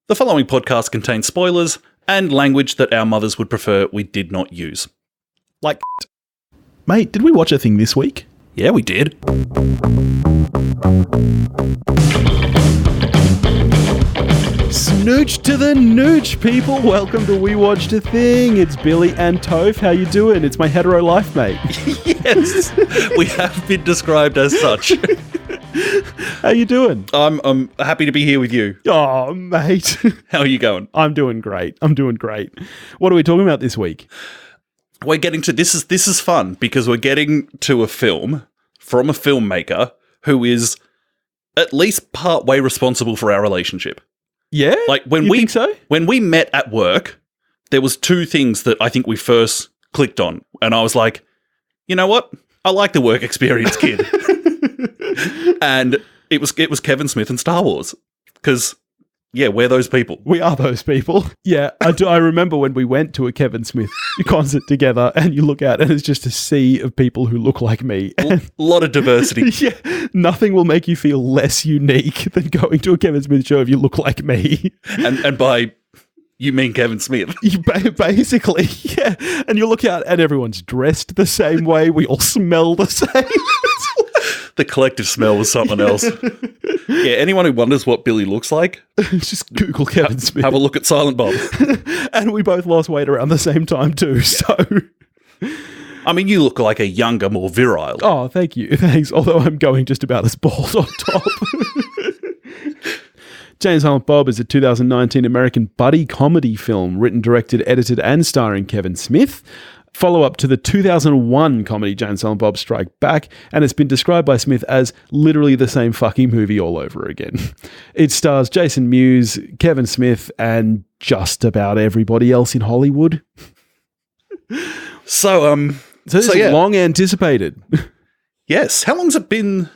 The following podcast contains spoilers and language that our mothers would prefer we did not use. Like, mate, did we watch a thing this week? Yeah, we did. Snooch to the nooch, people. Welcome to We Watched a Thing. It's Billy and Toph. How you doing? It's my hetero life, mate. Yes, we have been described as such. How you doing? I'm happy to be here with you. Oh, mate. How are you going? I'm doing great. What are we talking about this week? We're getting to this is fun because we're getting to a film from a filmmaker who is at least part way responsible for our relationship. Yeah? Like when think so? When we met at work, there was two things that I think we first clicked on, and I was like, you know what? I like the work experience, kid. And it was Kevin Smith and Star Wars. Because, yeah, we're those people. We are those people. Yeah, I do. I remember when we went to a Kevin Smith concert together and you look out and it's just a sea of people who look like me. A lot of diversity. Yeah, nothing will make you feel less unique than going to a Kevin Smith show if you look like me. And by... you mean Kevin Smith? Basically, yeah. And you look out and everyone's dressed the same way. We all smell the same. The collective smell was something else. Yeah, anyone who wonders what Billy looks like, just Google Kevin Smith. Have a look at Silent Bob. And we both lost weight around the same time too, so... I mean, you look like a younger, more virile. Oh, thank you. Thanks. Although I'm going just about as bald on top. Jane Silent Bob is a 2019 American buddy comedy film written, directed, edited, and starring Kevin Smith. Follow-up to the 2001 comedy Jane Silent Bob Strike Back, and it's been described by Smith as literally the same fucking movie all over again. It stars Jason Mewes, Kevin Smith, and just about everybody else in Hollywood. So this is long anticipated. Yes. How long's it been?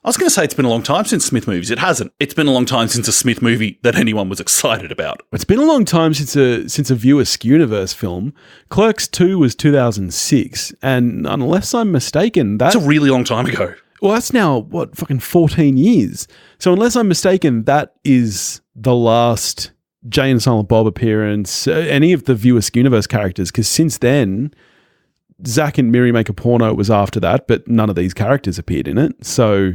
I was going to say it's been a long time since Smith movies. It hasn't. It's been a long time since a Smith movie that anyone was excited about. It's been a long time since a View Askewniverse film. Clerks 2 was 2006, and unless I'm mistaken, that's a really long time ago. Well, that's now, fucking 14 years. So unless I'm mistaken, that is the last Jay and Silent Bob appearance, any of the View Askewniverse characters, because since then... Zack and Miri Make a Porno was after that, but none of these characters appeared in it. So,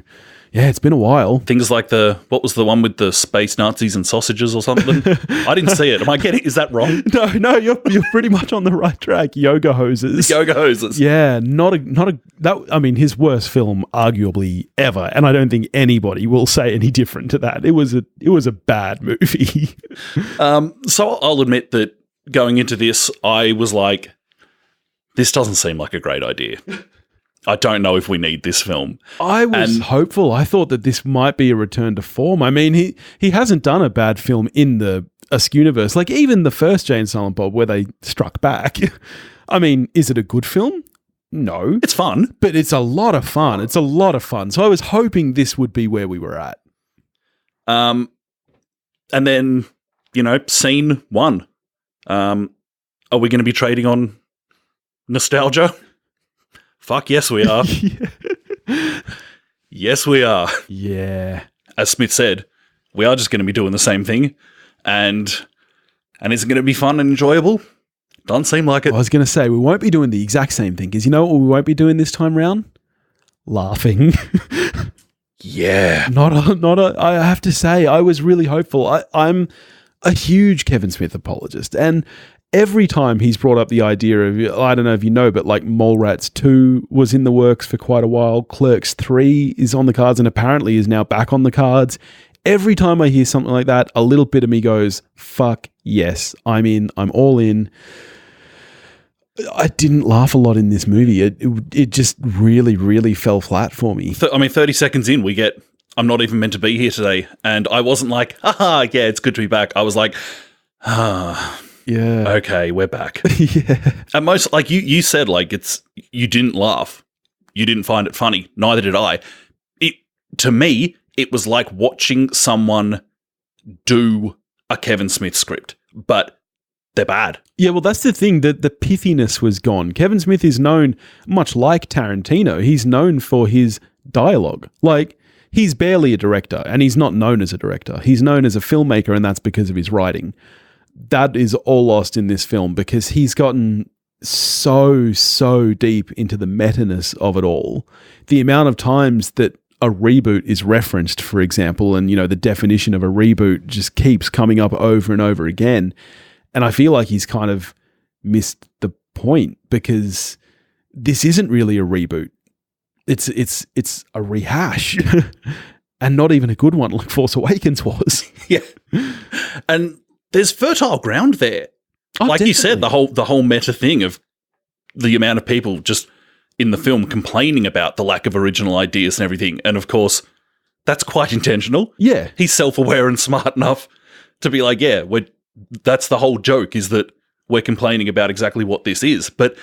yeah, it's been a while. Things like what was the one with the space Nazis and sausages or something? I didn't see it. Is that wrong? No, you're pretty much on the right track. Yoga Hoses. Yoga Hoses. Yeah, his worst film arguably ever, and I don't think anybody will say any different to that. It was a bad movie. So I'll admit that going into this, I was like, this doesn't seem like a great idea. I don't know if we need this film. I was hopeful. I thought that this might be a return to form. I mean, he hasn't done a bad film in the Askewniverse. Like, even the first Jay and Silent Bob, where they struck back. I mean, is it a good film? No. It's fun. But it's a lot of fun. So I was hoping this would be where we were at. And then, scene one. Are we going to be trading on nostalgia? Fuck yes, we are. Yeah. Yes, we are. Yeah. As Smith said, we are just going to be doing the same thing, and is it going to be fun and enjoyable? Doesn't seem like it. I was going to say, we won't be doing the exact same thing, because you know what we won't be doing this time round? Laughing. Yeah. I have to say, I was really hopeful. I'm a huge Kevin Smith apologist, and every time he's brought up the idea of, I don't know if you know, but like Mallrats 2 was in the works for quite a while. Clerks 3 is on the cards and apparently is now back on the cards. Every time I hear something like that, a little bit of me goes, fuck yes, I'm in, I'm all in. I didn't laugh a lot in this movie. It just really, really fell flat for me. 30 seconds in, we get, I'm not even meant to be here today. And I wasn't like, haha, yeah, it's good to be back. I was like, yeah. Okay, we're back. Yeah. And most, like you said, like you didn't laugh. You didn't find it funny. Neither did I. To me, it was like watching someone do a Kevin Smith script, but they're bad. Yeah, well, that's the thing. The pithiness was gone. Kevin Smith is known, much like Tarantino, he's known for his dialogue. Like, he's barely a director, and he's not known as a director. He's known as a filmmaker, and that's because of his writing. That is all lost in this film because he's gotten so deep into the meta-ness of it all. The amount of times that a reboot is referenced, for example, and, the definition of a reboot just keeps coming up over and over again. And I feel like he's kind of missed the point because this isn't really a reboot. It's a rehash and not even a good one like Force Awakens was. Yeah. And there's fertile ground there. Oh, like definitely. You said, the whole meta thing of the amount of people just in the film complaining about the lack of original ideas and everything. And of course, that's quite intentional. Yeah. He's self-aware and smart enough to be like, yeah, that's the whole joke, is that we're complaining about exactly what this is. But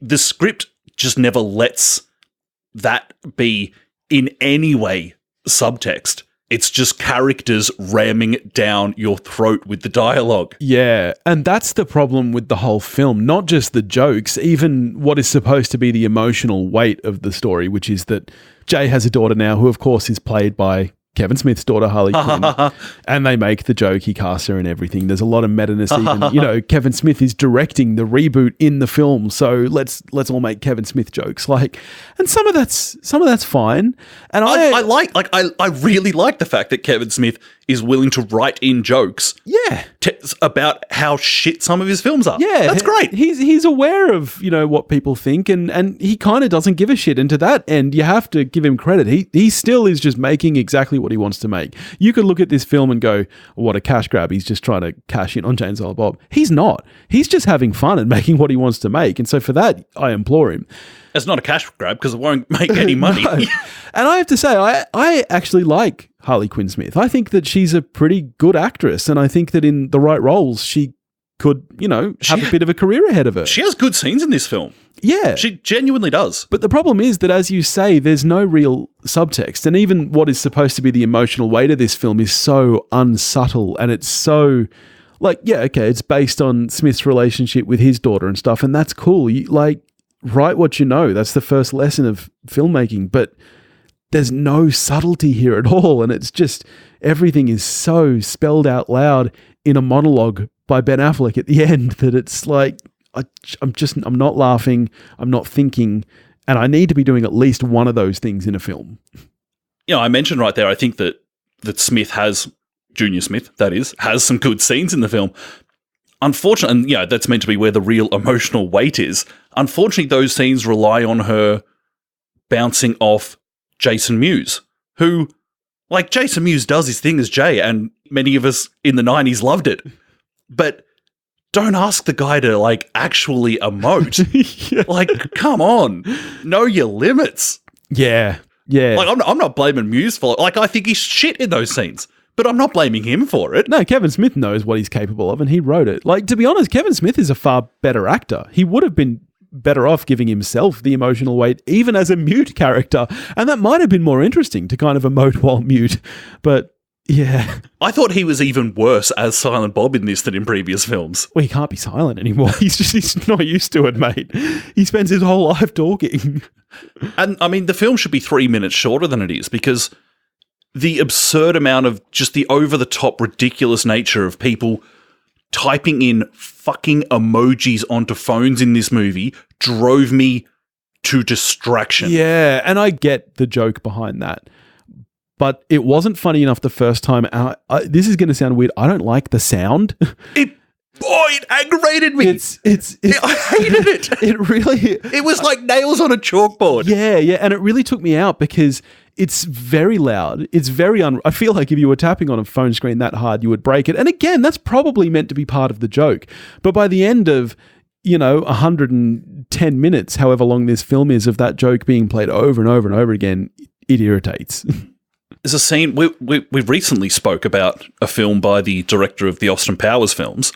the script just never lets that be in any way subtext. It's just characters ramming down your throat with the dialogue. Yeah, and that's the problem with the whole film. Not just the jokes, even what is supposed to be the emotional weight of the story, which is that Jay has a daughter now who, of course, is played by Kevin Smith's daughter, Harley Quinn, and they make the joke, he casts her and everything. There's a lot of meta-ness even. Kevin Smith is directing the reboot in the film, so let's all make Kevin Smith jokes. And some of that's fine. And I really like the fact that Kevin Smith is willing to write in jokes. Yeah. About how shit some of his films are. Yeah. That's great. He's aware of, what people think, and he kind of doesn't give a shit. And to that end, you have to give him credit. He still is just making exactly what he wants to make. You could look at this film and go, what a cash grab. He's just trying to cash in on James Silent Bob. He's not. He's just having fun and making what he wants to make. And so for that, I implore him. It's not a cash grab because it won't make any money. No. And I have to say, I actually like Harley Quinn Smith. I think that she's a pretty good actress, and I think that in the right roles, she could, have a bit of a career ahead of her. She has good scenes in this film. Yeah. She genuinely does. But the problem is that, as you say, there's no real subtext, and even what is supposed to be the emotional weight of this film is so unsubtle, and it's so... it's based on Smith's relationship with his daughter and stuff, and that's cool. Write what you know. That's the first lesson of filmmaking, but there's no subtlety here at all. And it's just, everything is so spelled out loud in a monologue by Ben Affleck at the end that it's like, I'm not laughing, I'm not thinking, and I need to be doing at least one of those things in a film. I mentioned right there, I think that Smith has, Junior Smith, that is, has some good scenes in the film. Unfortunately, and that's meant to be where the real emotional weight is. Unfortunately, those scenes rely on her bouncing off Jason Mewes, who, Jason Mewes does his thing as Jay, and many of us in the 90s loved it. But don't ask the guy to, actually emote. Yeah. Come on. Know your limits. Yeah. Yeah. I'm not blaming Mewes for it. I think he's shit in those scenes. But I'm not blaming him for it. No, Kevin Smith knows what he's capable of, and he wrote it. To be honest, Kevin Smith is a far better actor. He would have been better off giving himself the emotional weight, even as a mute character. And that might have been more interesting to kind of emote while mute. But, yeah. I thought he was even worse as Silent Bob in this than in previous films. Well, he can't be silent anymore. He's not used to it, mate. He spends his whole life talking. And, the film should be 3 minutes shorter than it is, because... the absurd amount of just the over-the-top ridiculous nature of people typing in fucking emojis onto phones in this movie drove me to distraction. Yeah, and I get the joke behind that. But it wasn't funny enough the first time. This is going to sound weird. I don't like the sound. It aggravated me. I hated it. It really... It was like nails on a chalkboard. Yeah, and it really took me out because... it's very loud. It's very I feel like if you were tapping on a phone screen that hard, you would break it. And again, that's probably meant to be part of the joke. But by the end of, 110 minutes, however long this film is, of that joke being played over and over and over again, it irritates. There's a scene, we recently spoke about a film by the director of the Austin Powers films.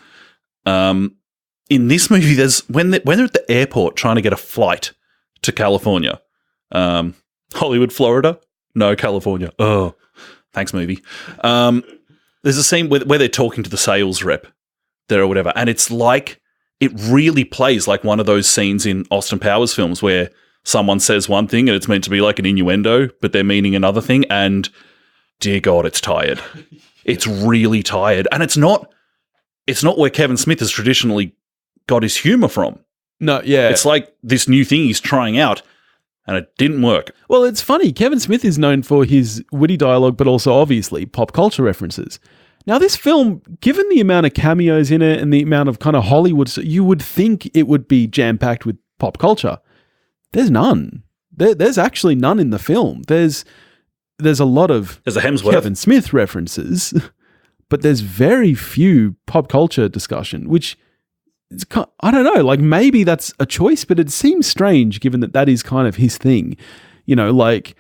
In this movie, there's when they're at the airport trying to get a flight to California, Hollywood, Florida. No, California. Oh, thanks, movie. There's a scene where they're talking to the sales rep there or whatever, and it's it really plays like one of those scenes in Austin Powers films where someone says one thing and it's meant to be like an innuendo, but they're meaning another thing, and dear God, it's tired. It's really tired. And it's not where Kevin Smith has traditionally got his humor from. No, yeah. It's like this new thing he's trying out, and it didn't work. Well, it's funny. Kevin Smith is known for his witty dialogue, but also obviously pop culture references. Now, this film, given the amount of cameos in it and the amount of kind of Hollywood, you would think it would be jam-packed with pop culture. There's none. There's actually none in the film. There's a lot of There's a Hemsworth. Kevin Smith references, but there's very few pop culture discussion, which is, I don't know, like maybe that's a choice, but it seems strange given that is kind of his thing. You know, like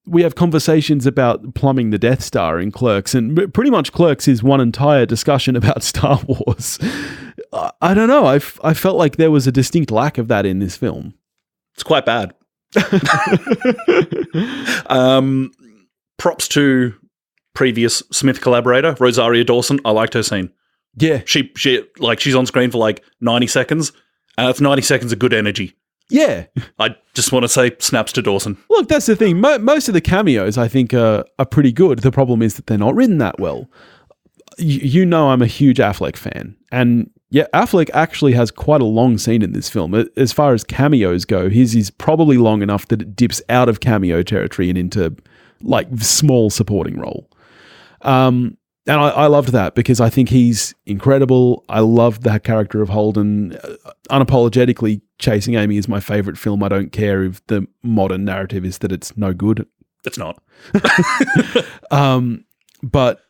we have conversations about plumbing the Death Star in Clerks, and pretty much Clerks is one entire discussion about Star Wars. I don't know. I felt like there was a distinct lack of that in this film. It's quite bad. Props to previous Smith collaborator, Rosario Dawson. I liked her scene. Yeah. She like she's on screen for like 90 seconds, and that's 90 seconds of good energy. Yeah. I just want to say snaps to Dawson. Look, that's the thing. Most of the cameos, I think, are pretty good. The problem is that they're not written that well. You know I'm a huge Affleck fan. And yeah, Affleck actually has quite a long scene in this film. As far as cameos go, his is probably long enough that it dips out of cameo territory and into like small supporting role. And I loved that because I think he's incredible. I love that character of Holden. Unapologetically, Chasing Amy is my favorite film. I don't care if the modern narrative is that it's no good. It's not. But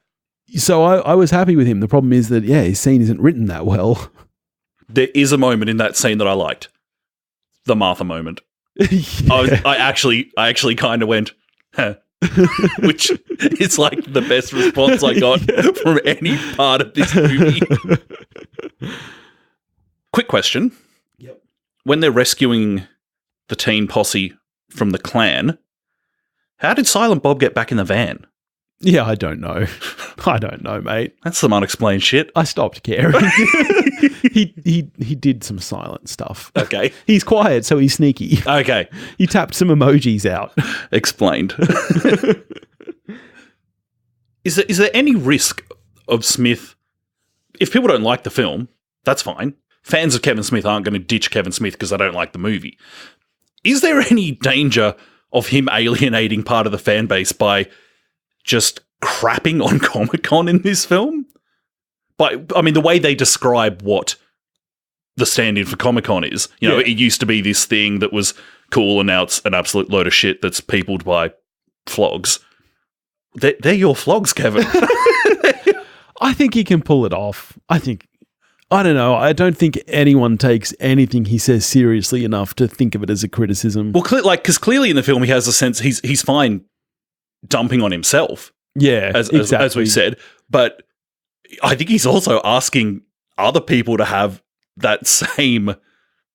so I was happy with him. The problem is that, yeah, his scene isn't written that well. There is a moment in that scene that I liked. The Martha moment. Yeah. I actually kind of went, huh. Which is like the best response I got from any part of this movie. Quick question. Yep. When they're rescuing the teen posse from the Klan, how did Silent Bob get back in the van? Yeah, I don't know. I don't know, mate. That's some unexplained shit. I stopped caring. He did some silent stuff. Okay. He's quiet, so he's sneaky. Okay. He tapped some emojis out. Explained. Is there any risk of Smith, if people don't like the film, that's fine. Fans of Kevin Smith aren't going to ditch Kevin Smith because they don't like the movie. Is there any danger of him alienating part of the fan base by just crapping on Comic-Con in this film? But I mean, the way they describe what the stand-in for Comic-Con is, you know, It used to be this thing that was cool, and now it's an absolute load of shit that's peopled by flogs. They're your flogs, Kevin. I think he can pull it off. I don't know. I don't think anyone takes anything he says seriously enough to think of it as a criticism. Well, because clearly in the film he has a sense he's fine dumping on himself. Yeah, exactly. As we said. But I think he's also asking other people to have that same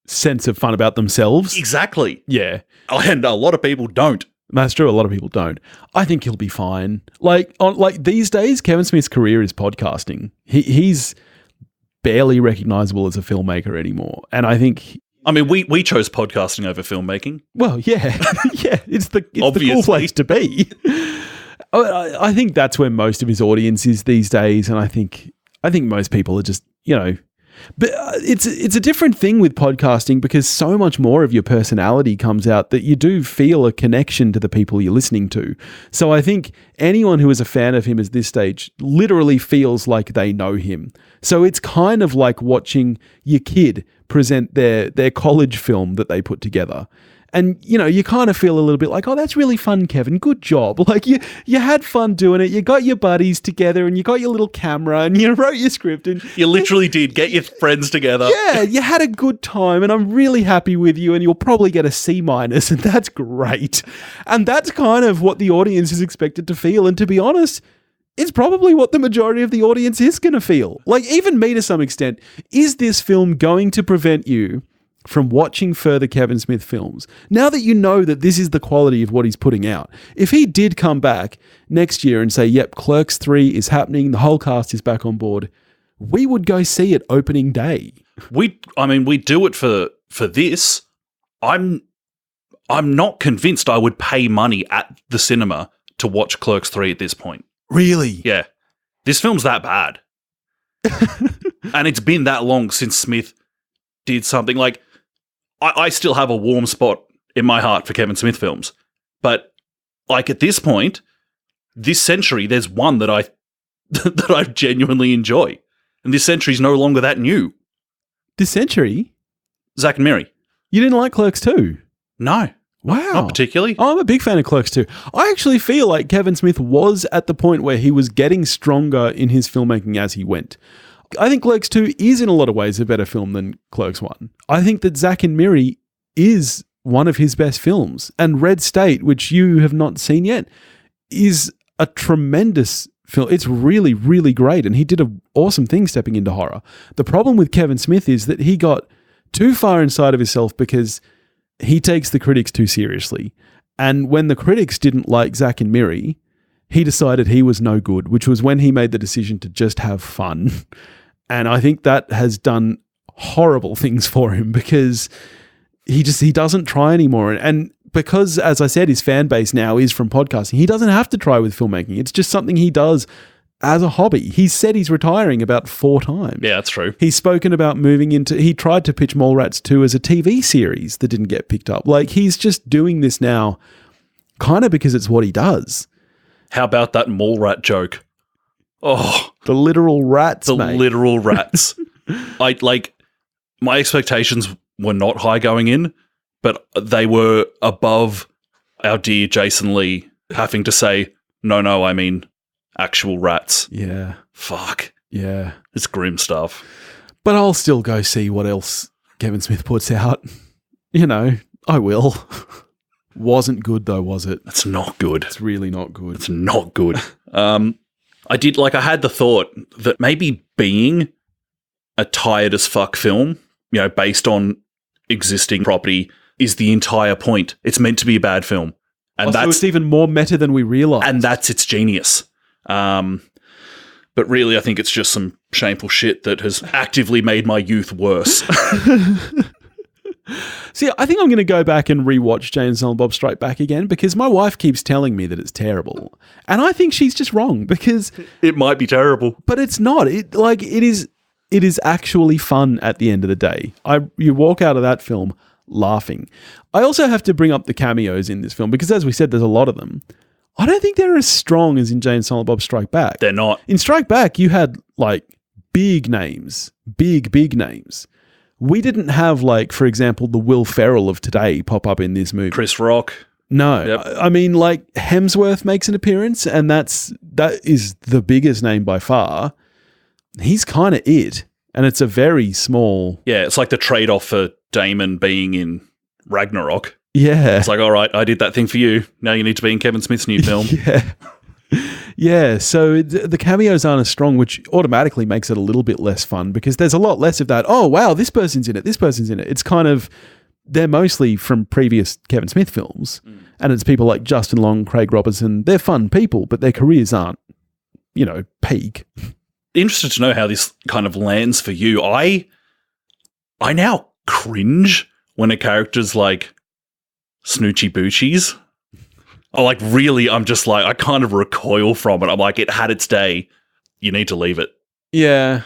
sense of fun about themselves. Exactly. Yeah. And a lot of people don't. That's true. A lot of people don't. I think he'll be fine. Like these days, Kevin Smith's career is podcasting. He's barely recognizable as a filmmaker anymore. And I think... I mean, we chose podcasting over filmmaking. Well, yeah. Yeah, it's the Obviously. cool place to be. I think that's where most of his audience is these days, and I think most people are just, you know... But it's a different thing with podcasting because so much more of your personality comes out that you do feel a connection to the people you're listening to. So I think anyone who is a fan of him at this stage literally feels like they know him. So it's kind of like watching your kid present their college film that they put together. And, you know, you kind of feel a little bit like, oh, that's really fun, Kevin. Good job. Like, you had fun doing it. You got your buddies together and you got your little camera and you wrote your script. And you literally did. Get your friends together. Yeah, you had a good time and I'm really happy with you and you'll probably get a C- and that's great. And that's kind of what the audience is expected to feel. And to be honest, it's probably what the majority of the audience is going to feel. Like, even me to some extent. Is this film going to prevent you from watching further Kevin Smith films, now that you know that this is the quality of what he's putting out? If he did come back next year and say, yep, Clerks 3 is happening, the whole cast is back on board, we would go see it opening day. We do it for this. I'm I'm not convinced I would pay money at the cinema to watch Clerks 3 at this point. Really? Yeah. This film's that bad. And it's been that long since Smith did something. Like, I still have a warm spot in my heart for Kevin Smith films. But, like, at this point, this century, there's one that I genuinely enjoy. And this century's no longer that new. This century? Zack and Miri. You didn't like Clerks 2? No. Wow. Not particularly. Oh, I'm a big fan of Clerks 2. I actually feel like Kevin Smith was at the point where he was getting stronger in his filmmaking as he went. I think Clerks 2 is in a lot of ways a better film than Clerks 1. I think that Zack and Miri is one of his best films. And Red State, which you have not seen yet, is a tremendous film. It's really, really great. And he did an awesome thing stepping into horror. The problem with Kevin Smith is that he got too far inside of himself because he takes the critics too seriously. And when the critics didn't like Zack and Miri, he decided he was no good, which was when he made the decision to just have fun. And I think that has done horrible things for him because he doesn't try anymore. And because, as I said, his fan base now is from podcasting, he doesn't have to try with filmmaking. It's just something he does as a hobby. He's said he's retiring about 4 times. Yeah, that's true. He's spoken about he tried to pitch Mallrats 2 as a TV series that didn't get picked up. Like, he's just doing this now kind of because it's what he does. How about that Mallrat joke? Oh, the literal rats, mate. Literal rats. My expectations were not high going in, but they were above our dear Jason Lee having to say, no, I mean actual rats. Yeah. Fuck. Yeah. It's grim stuff. But I'll still go see what else Kevin Smith puts out. You know, I will. Wasn't good though, was it? It's not good. It's really not good. It's not good. I had the thought that maybe being a tired as fuck film, based on existing property is the entire point. It's meant to be a bad film. And so it's even more meta than we realized. And that's its genius. But really, I think it's just some shameful shit that has actively made my youth worse. See, I think I'm going to go back and rewatch Jay and Silent Bob Strike Back again because my wife keeps telling me that it's terrible. And I think she's just wrong because it might be terrible. But it's not. It is actually fun at the end of the day. You walk out of that film laughing. I also have to bring up the cameos in this film because, as we said, there's a lot of them. I don't think they're as strong as in Jay and Silent Bob Strike Back. They're not. In Strike Back, you had big names, big names. We didn't have, for example, the Will Ferrell of today pop up in this movie. Chris Rock. No. Yep. I mean, Hemsworth makes an appearance, and that is the biggest name by far. He's kind of it, and it's a very small... Yeah, it's like the trade-off for Damon being in Ragnarok. Yeah. It's like, all right, I did that thing for you. Now you need to be in Kevin Smith's new film. Yeah. Yeah, so the cameos aren't as strong, which automatically makes it a little bit less fun because there's a lot less of that, oh, wow, this person's in it. It's kind of, they're mostly from previous Kevin Smith films, and it's people like Justin Long, Craig Robertson. They're fun people, but their careers aren't, peak. Interested to know how this kind of lands for you. I now cringe when a character's like Snoochie Boochies. Really, I'm just I kind of recoil from it. I'm like, it had its day. You need to leave it. Yeah.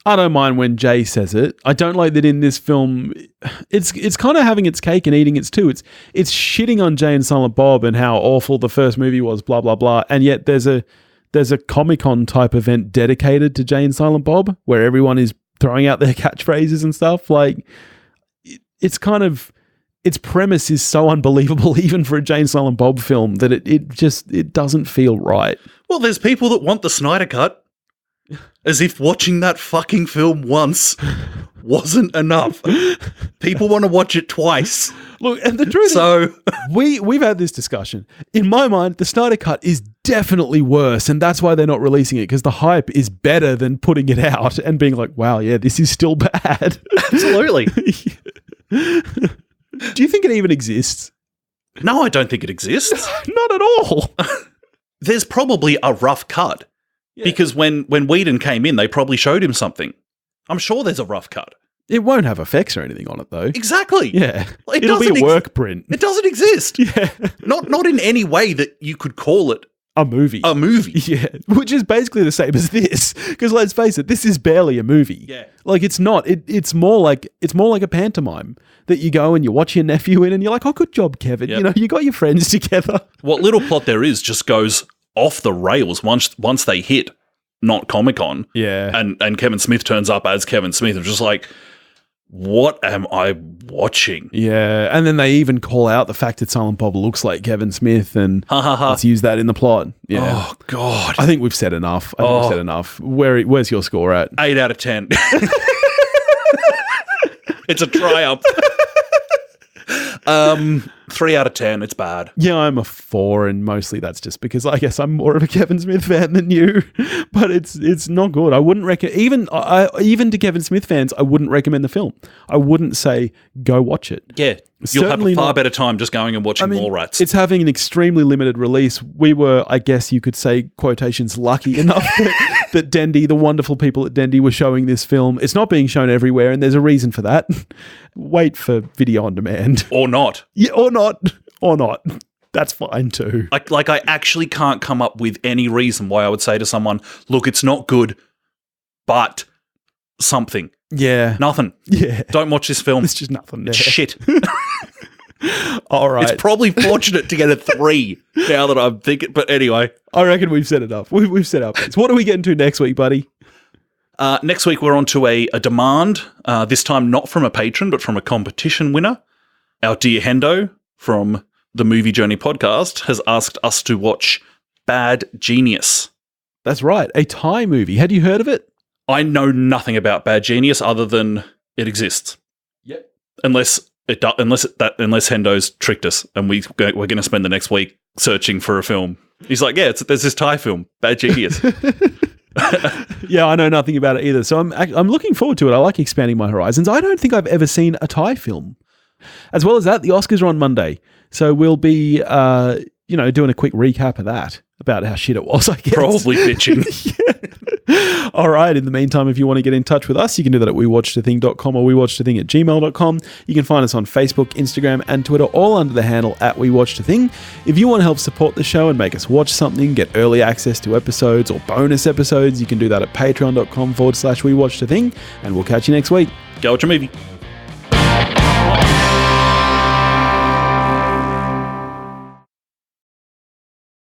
I don't mind when Jay says it. I don't like that in this film. It's kind of having its cake and eating its too. It's shitting on Jay and Silent Bob and how awful the first movie was, blah, blah, blah. And yet there's a Comic-Con type event dedicated to Jay and Silent Bob where everyone is throwing out their catchphrases and stuff. It's kind of... Its premise is so unbelievable, even for a Jay and Silent Bob film, that it doesn't feel right. Well, there's people that want the Snyder Cut, as if watching that fucking film once wasn't enough. People want to watch it twice. Look, and the truth is, we've had this discussion. In my mind, the Snyder Cut is definitely worse, and that's why they're not releasing it, because the hype is better than putting it out and being like, wow, yeah, this is still bad. Absolutely. Do you think it even exists? No, I don't think it exists. Not at all. There's probably a rough cut. Yeah. Because when Whedon came in, they probably showed him something. I'm sure there's a rough cut. It won't have effects or anything on it, though. Exactly. Yeah. It It'll be doesn't a work print. It doesn't exist. Yeah. Not in any way that you could call it A movie. a movie. Yeah. Which is basically the same as this. Because let's face it, this is barely a movie. Yeah. Like, it's not. It's more like a pantomime that you go and you watch your nephew in and you're like, oh, good job, Kevin. Yep. You know, you got your friends together. What little plot there is just goes off the rails once they hit not Comic-Con. Yeah. And Kevin Smith turns up as Kevin Smith. It's just like, what am I watching? Yeah. And then they even call out the fact that Silent Bob looks like Kevin Smith and Ha ha ha. let's use that in the plot. Yeah. Oh, God. I think we've said enough. Where's your score at? 8 out of 10. It's a triumph. 3 out of 10. It's bad. Yeah, I'm a 4, and mostly that's just because I guess I'm more of a Kevin Smith fan than you. But it's not good. I wouldn't recommend even to Kevin Smith fans. I wouldn't recommend the film. I wouldn't say go watch it. Yeah, you'll have a far better time just going and watching Mallrats. It's having an extremely limited release. We were, I guess you could say, quotations, lucky enough that Dendy, the wonderful people at Dendy, were showing this film. It's not being shown everywhere, and there's a reason for that. Wait for video on demand. Or not. Yeah, or not. That's fine too. Like I actually can't come up with any reason why I would say to someone, look, it's not good, but something. Yeah. Nothing. Yeah. Don't watch this film. It's just nothing there. Shit. All right. It's probably fortunate to get a 3 now that I'm thinking. But anyway. I reckon we've set it up. We've set up. So what are we getting to next week, buddy? Next week, we're on to a demand, this time not from a patron, but from a competition winner. Our dear Hendo from the Movie Journey podcast has asked us to watch Bad Genius. That's right. A Thai movie. Had you heard of it? I know nothing about Bad Genius other than it exists. Yep. Unless Hendo's tricked us and we're going to spend the next week searching for a film. He's like, yeah, there's this Thai film, Bad Genius. Yeah, I know nothing about it either. So I'm looking forward to it. I like expanding my horizons. I don't think I've ever seen a Thai film. As well as that, the Oscars are on Monday. So we'll be, doing a quick recap of that, about how shit it was, I guess. Probably bitching. Yeah. All right. In the meantime, if you want to get in touch with us, you can do that at wewatchedathing.com or wewatchedathing@gmail.com. You can find us on Facebook, Instagram, and Twitter, all under the handle @wewatchedathing. If you want to help support the show and make us watch something, get early access to episodes or bonus episodes, you can do that at patreon.com/wewatchedathing. And we'll catch you next week. Go watch a movie.